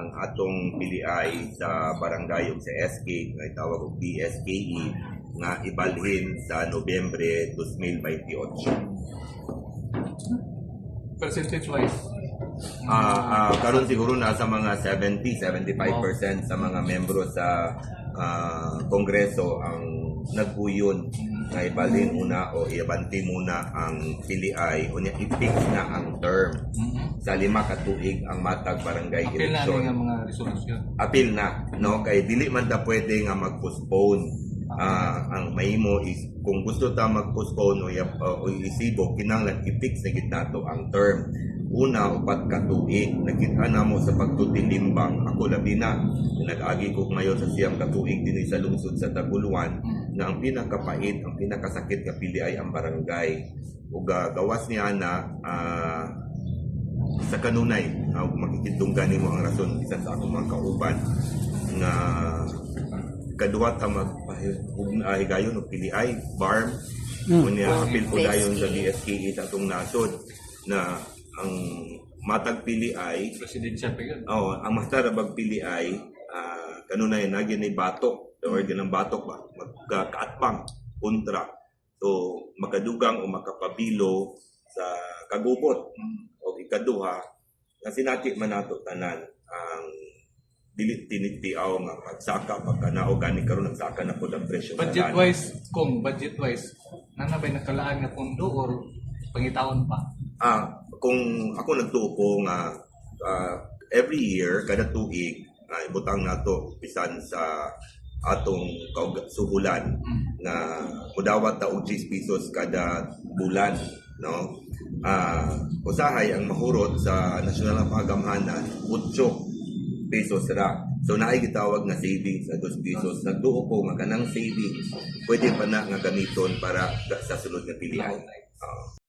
ang atong piliay sa barangay ug sa SK nga itawag og BSKE nga ibalhin sa Nobyembre 2028. Percentage-wise? Karon siguro nasa mga 70-75% sa mga membro sa Kongreso ang nagbuyon nga ibalhin una o iabanti muna ang piliay o niya i-fix na ang term sa 5 ka tuig ang matag barangay Apil na election. nga mga resolusyon. Apil na, no? Kay dili man ta pwede nga mag-postpone. Ang mahimo is kung gusto ta mag-postpone o isibo, kinahanglan i-fix na gid nato ang term. Una, 4 ka tuig. Nakita na mo sa pagtutilimbang. Ako labi na. Nag-agi ko ngayon sa 9 ka tuig din sa lungsod sa Taguluan na ang pinakapait, ang pinakasakit nga pili ay ang barangay. Ug gawas niya na sa kanunay, makikitunggan nimo ang rason bisan sa akong mga kauban nga kaduwa ta maghigayon og pili ay barm unya apil ko dayon sa BSKE sa atong nasod na ang matag pili ay Presidential pa yun. ang masarabag pili ay kanunay na gini batok or ginang batok ba magkaatbang kontra so makadugang o makapabilo sa kagubot o ikaduha nga sinati man nato tanan ang dili tinitiaw nga pagsaka pagkanao gani karon nagsaka na pud ang presyo sa Budget lan. wise, budget wise, nanabay nakalaan nga pondo or pangitaon pa? Kung ako nagtuo ko nga every year kada tuig ibutang nato bisan sa atong suhulan na mudawat ta og 10 pesos kada bulan, no? Usahay ang mahurot sa nasyonal nga pagamhanan 8 pesos ra. So naay gitawag nga savings na 2 pesos. Nagtuo ko nga kanang savings pwede pa na nga gamiton para sa sunod nga pilihan.